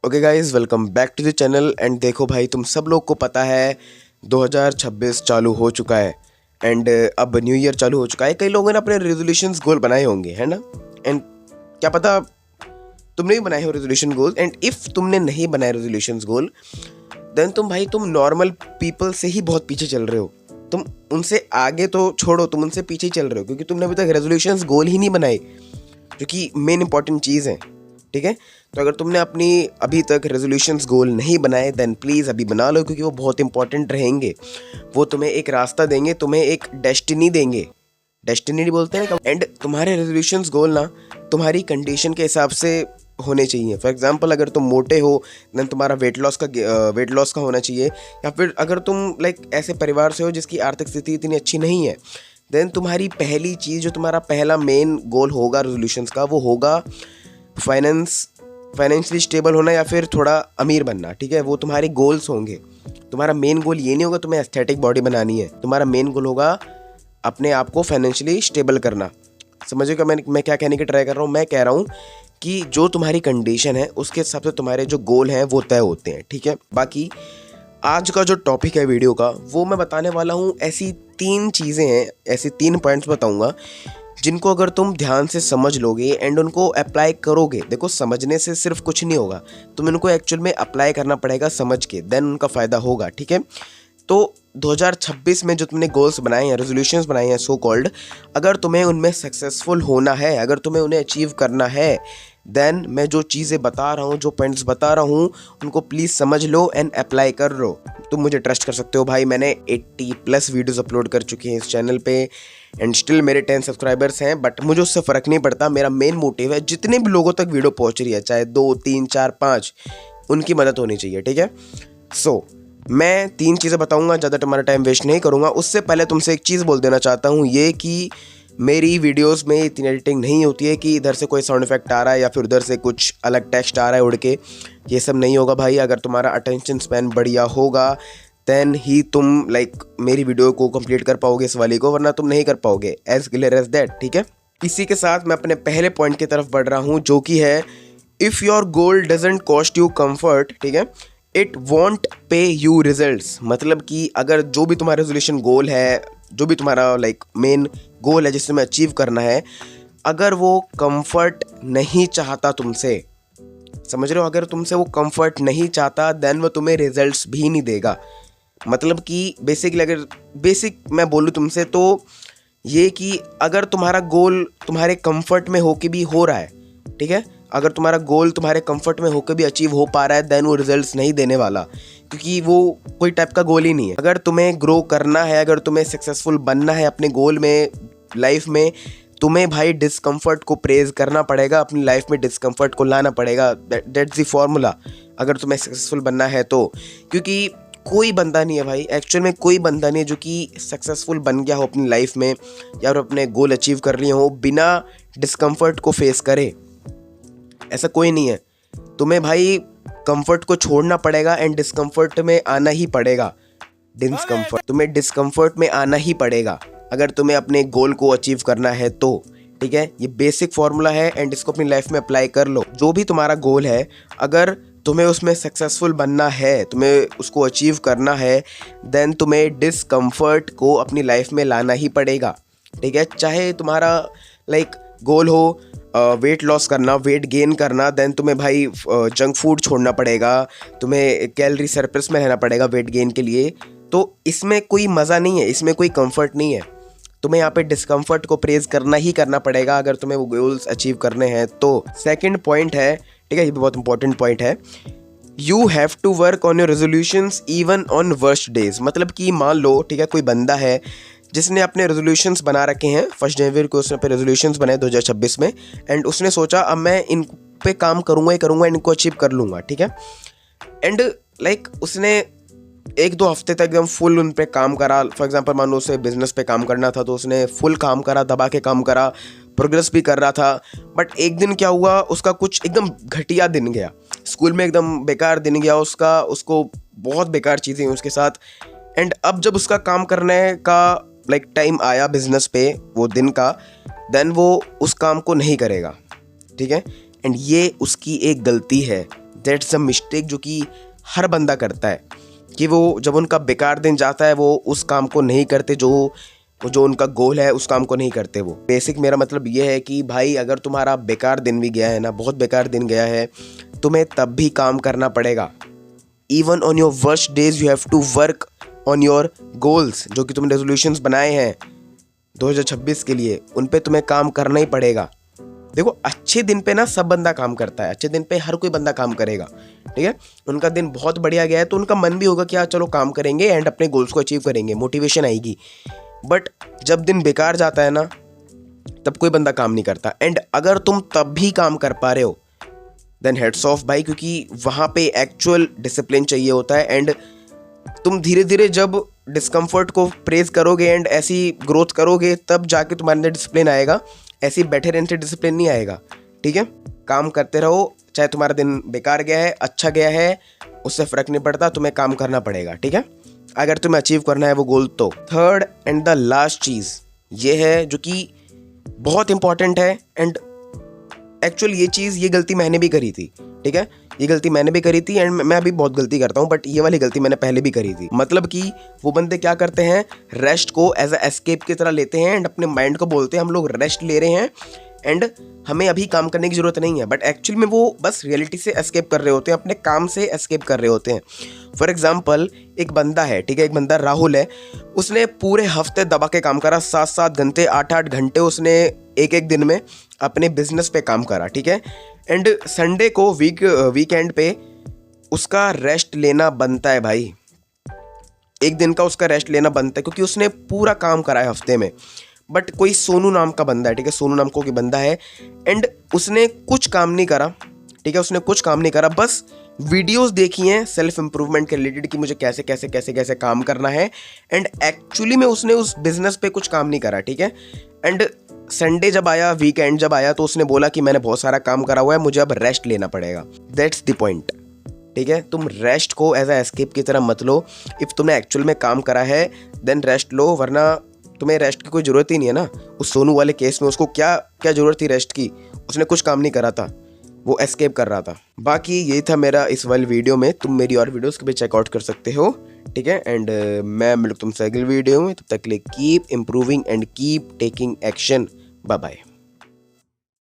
Okay guys, welcome back to the channel. And देखो भाई, तुम सब लोग को पता है 2026 चालू हो चुका है एंड अब न्यू ईयर चालू हो चुका है। कई लोगों ने अपने रेजोल्यूशंस गोल बनाए होंगे, है ना। एंड क्या पता तुमने भी बनाए हो रेजोल्यूशन गोल। एंड इफ़ तुमने नहीं बनाए रेजोल्यूशंस गोल देन तुम नॉर्मल पीपल से ही बहुत पीछे चल रहे हो। तुम उनसे आगे तो छोड़ो, तुम उनसे पीछे ही चल रहे हो क्योंकि तुमने अभी तक रेजोल्यूशंस गोल ही नहीं बनाए, जो कि मेन इंपॉर्टेंट चीज़ है। ठीक है, तो अगर तुमने अपनी अभी तक रेजोल्यूशंस गोल नहीं बनाए देन प्लीज़ अभी बना लो, क्योंकि वो बहुत इंपॉर्टेंट रहेंगे। वो तुम्हें एक रास्ता देंगे, तुम्हें एक डेस्टिनी देंगे। डेस्टिनी बोलते हैं ना। एंड तुम्हारे रेजोल्यूशंस गोल ना तुम्हारी कंडीशन के हिसाब से होने चाहिए। फॉर एग्जांपल, अगर तुम मोटे हो देन तुम्हारा वेट लॉस का होना चाहिए। या फिर अगर तुम ऐसे परिवार से हो जिसकी आर्थिक स्थिति इतनी अच्छी नहीं है देन तुम्हारी पहली चीज़, जो तुम्हारा पहला मेन गोल होगा रेजोल्यूशंस का, वो होगा फाइनेंशियली स्टेबल होना या फिर थोड़ा अमीर बनना। ठीक है, वो तुम्हारे गोल्स होंगे। तुम्हारा मेन गोल ये नहीं होगा तुम्हें एस्थेटिक बॉडी बनानी है, तुम्हारा मेन गोल होगा अपने आप को फाइनेंशियली स्टेबल करना। समझिएगा मैं क्या कहने की ट्राई कर रहा हूँ। मैं कह रहा हूँ कि जो तुम्हारी कंडीशन है उसके हिसाब से तुम्हारे जो गोल हैं वो तय होते हैं। ठीक है, बाकी आज का जो टॉपिक है वीडियो का, वो मैं बताने वाला हूँ ऐसी 3 चीज़ें हैं, ऐसी 3 पॉइंट्स बताऊँगा जिनको अगर तुम ध्यान से समझ लोगे एंड उनको अप्लाई करोगे। देखो, समझने से सिर्फ कुछ नहीं होगा, तुम इनको एक्चुअल में अप्लाई करना पड़ेगा समझ के, देन उनका फ़ायदा होगा। ठीक है, तो 2026 में जो तुमने गोल्स बनाए हैं, रेजोल्यूशंस बनाए हैं सो कॉल्ड, अगर तुम्हें उनमें सक्सेसफुल होना है, अगर तुम्हें उन्हें अचीव करना है देन मैं जो चीज़ें बता रहा हूँ, जो पॉइंट्स बता रहा हूँ, उनको प्लीज़ समझ लो एंड अप्लाई कर लो। तुम मुझे ट्रस्ट कर सकते हो भाई, मैंने 80+ वीडियोस अपलोड कर चुकी हैं इस चैनल पे एंड स्टिल मेरे 10 सब्सक्राइबर्स हैं। बट मुझे उससे फ़र्क नहीं पड़ता। मेरा मेन मोटिव है जितने भी लोगों तक वीडियो पहुँच रही है, चाहे 2, 3, 4, 5, उनकी मदद होनी चाहिए। ठीक है, सो मैं 3 चीज़ें बताऊंगा, ज़्यादा तुम्हारा टाइम वेस्ट नहीं करूंगा। उससे पहले तुमसे एक चीज़ बोल देना चाहता हूं, ये कि मेरी वीडियोस में इतनी एडिटिंग नहीं होती है कि इधर से कोई साउंड इफेक्ट आ रहा है या फिर उधर से कुछ अलग टेक्स्ट आ रहा है उड़ के। ये सब नहीं होगा भाई। अगर तुम्हारा अटेंशन स्पैन बढ़िया होगा देन ही तुम मेरी वीडियो को कंप्लीट कर पाओगे इस वाली को, वरना तुम नहीं कर पाओगे। As clear as that. ठीक है, इसी के साथ मैं अपने पहले पॉइंट की तरफ बढ़ रहा हूँ, जो कि है if your goal doesn't cost you comfort, ठीक है, इट वॉन्ट पे यू रिजल्ट्स। मतलब कि अगर जो भी तुम्हारा रेजोल्यूशन गोल है, जो भी तुम्हारा मेन गोल है जिसे तुम्हें अचीव करना है, अगर वो कंफर्ट नहीं चाहता तुमसे, समझ रहे हो, अगर तुमसे वो कंफर्ट नहीं चाहता देन वो तुम्हें रिजल्ट्स भी नहीं देगा। मतलब कि बेसिकली अगर मैं बोलूँ तुमसे तो ये कि अगर तुम्हारा गोल तुम्हारे कंफर्ट में होके भी हो रहा है, ठीक है, अगर तुम्हारा गोल तुम्हारे कंफर्ट में होकर भी अचीव हो पा रहा है देन वो रिजल्ट्स नहीं देने वाला, क्योंकि वो कोई टाइप का गोल ही नहीं है। अगर तुम्हें ग्रो करना है, अगर तुम्हें सक्सेसफुल बनना है अपने गोल में, लाइफ में, तुम्हें भाई डिस्कम्फर्ट को प्रेज करना पड़ेगा, अपनी लाइफ में डिस्कम्फर्ट को लाना पड़ेगा। दैट्स द फॉर्मूला अगर तुम्हें सक्सेसफुल बनना है तो। क्योंकि कोई बंदा नहीं है भाई, एक्चुअल में कोई बंदा नहीं है जो कि सक्सेसफुल बन गया हो अपनी लाइफ में या फिर अपने गोल अचीव कर लिए हो बिना डिस्कम्फर्ट को फेस करे। ऐसा कोई नहीं है। तुम्हें भाई कंफर्ट को छोड़ना पड़ेगा एंड डिस्कम्फर्ट में आना ही पड़ेगा। तुम्हें डिस्कम्फर्ट में आना ही पड़ेगा अगर तुम्हें अपने गोल को अचीव करना है तो। ठीक है, ये बेसिक फॉर्मूला है एंड इसको अपनी लाइफ में अप्लाई कर लो। जो भी तुम्हारा गोल है, अगर तुम्हें उसमें सक्सेसफुल बनना है, तुम्हें उसको अचीव करना है देन तुम्हें डिस्कम्फर्ट को अपनी लाइफ में लाना ही पड़ेगा। ठीक है, चाहे तुम्हारा गोल हो वेट लॉस करना, वेट गेन करना, देन तुम्हें भाई जंक फूड छोड़ना पड़ेगा, तुम्हें कैलोरी सरप्लस में रहना पड़ेगा वेट गेन के लिए। तो इसमें कोई मज़ा नहीं है, इसमें कोई कंफर्ट नहीं है। तुम्हें यहाँ पे डिस्कम्फर्ट को प्रेज करना ही करना पड़ेगा अगर तुम्हें वो गोल्स अचीव करने हैं तो। सेकंड पॉइंट है, ठीक है, ये भी बहुत इंपॉर्टेंट पॉइंट है, you have to work on your resolutions even on worst days. मतलब कि मान लो, ठीक है, कोई बंदा है जिसने अपने रेजोल्यूशंस बना रखे हैं, 1 जनवरी को उसने अपने रेजोल्यूशंस बनाए 2026 में, एंड उसने सोचा अब मैं इन पे काम करूँगा ही करूँगा, इनको अचीव कर लूँगा। ठीक है, एंड उसने 1-2 हफ्ते तक एकदम फुल उन पे काम करा। फॉर एग्जांपल, मान लो उसे बिजनेस पे काम करना था तो उसने फुल काम करा, दबा के काम करा, प्रोग्रेस भी कर रहा था। बट एक दिन क्या हुआ, उसका कुछ एकदम घटिया दिन गया, स्कूल में एकदम बेकार दिन गया उसको बहुत बेकार चीज़ें हुई उसके साथ। एंड अब जब उसका काम करने का टाइम आया बिजनेस पे वो दिन का, देन वो उस काम को नहीं करेगा। ठीक है, एंड ये उसकी एक गलती है, दैट्स अ मिस्टेक जो कि हर बंदा करता है, कि वो जब उनका बेकार दिन जाता है वो उस काम को नहीं करते जो उनका गोल है, उस काम को नहीं करते वो। बेसिक मेरा मतलब ये है कि भाई अगर तुम्हारा बेकार दिन भी गया है ना, बहुत बेकार दिन गया है, तुम्हें तब भी काम करना पड़ेगा। Even on your worst days you have to work on your goals, जो कि तुमने रेजोल्यूशंस बनाए हैं 2026 के लिए, उन पे तुम्हें काम करना ही पड़ेगा। देखो अच्छे दिन पे ना सब बंदा काम करता है, अच्छे दिन पे हर कोई बंदा काम करेगा, ठीक है। उनका दिन बहुत बढ़िया गया है तो उनका मन भी होगा कि यार चलो काम करेंगे एंड अपने गोल्स को अचीव करेंगे, मोटिवेशन आएगी। बट जब दिन बेकार जाता है ना, तब कोई बंदा काम नहीं करता। एंड अगर तुम तब भी काम कर पा रहे हो देन हेड्स ऑफ भाई, क्योंकि वहाँ पे एक्चुअल डिसिप्लिन चाहिए होता है। एंड तुम धीरे धीरे जब डिस्कम्फर्ट को प्रेज करोगे एंड ऐसी ग्रोथ करोगे, तब जाके तुम्हारे अंदर डिसिप्लिन आएगा। ऐसे बैठे रहने से डिसिप्लिन नहीं आएगा, ठीक है। काम करते रहो, चाहे तुम्हारा दिन बेकार गया है, अच्छा गया है, उससे फ़र्क नहीं पड़ता, तुम्हें काम करना पड़ेगा, ठीक है, अगर तुम्हें अचीव करना है वो गोल। तो थर्ड एंड द लास्ट चीज़ ये है जो कि बहुत इंपॉर्टेंट है। एंड एक्चुअल ये गलती मैंने भी करी थी, ठीक है, ये गलती मैंने भी करी थी एंड मैं अभी बहुत गलती करता हूँ, बट ये वाली गलती मैंने पहले भी करी थी। मतलब कि वो बंदे क्या करते हैं, रेस्ट को एज अ एस्केप की तरह लेते हैं एंड अपने माइंड को बोलते हैं हम लोग रेस्ट ले रहे हैं एंड हमें अभी काम करने की ज़रूरत नहीं है। बट एक्चुअली में वो बस रियलिटी से एस्केप कर रहे होते हैं, अपने काम से एस्केप कर रहे होते हैं। फॉर एग्जाम्पल एक बंदा है, ठीक है, एक बंदा राहुल है, उसने पूरे हफ्ते दबा के काम करा, 7-7 घंटे 8-8 घंटे उसने एक दिन में अपने बिजनेस पे काम करा, ठीक है। एंड संडे को वीकेंड पे उसका रेस्ट लेना बनता है भाई, एक दिन का उसका रेस्ट लेना बनता है, क्योंकि उसने पूरा काम करा है हफ्ते में। बट कोई सोनू नाम का बंदा है, ठीक है, सोनू नाम का कोई बंदा है एंड उसने कुछ काम नहीं करा, ठीक है, उसने कुछ काम नहीं करा, बस वीडियोस देखी हैं सेल्फ इंप्रूवमेंट के रिलेटेड कि मुझे कैसे कैसे कैसे कैसे काम करना है। एंड एक्चुअली में उसने उस बिजनेस पे कुछ काम नहीं करा, ठीक है। एंड संडे जब आया, वीकेंड जब आया, तो उसने बोला कि मैंने बहुत सारा काम करा हुआ है, मुझे अब रेस्ट लेना पड़ेगा। दैट्स द पॉइंट, ठीक है। तुम रेस्ट को एज अ एस्केप की तरह मत लो। इफ़ तुमने एक्चुअल में काम करा है देन रेस्ट लो, वरना तुम्हें रेस्ट की कोई ज़रूरत ही नहीं है ना। उस सोनू वाले केस में उसको क्या ज़रूरत थी रेस्ट की, उसने कुछ काम नहीं करा था, वो एस्केप कर रहा था। बाकी ये था मेरा इस वाले वीडियो में, तुम मेरी और वीडियोस को भी चेकआउट कर सकते हो, ठीक है। एंड मैं मिलूँ तुमसे अगले वीडियो में, तब तक के लिए keep improving and keep taking action. Bye bye.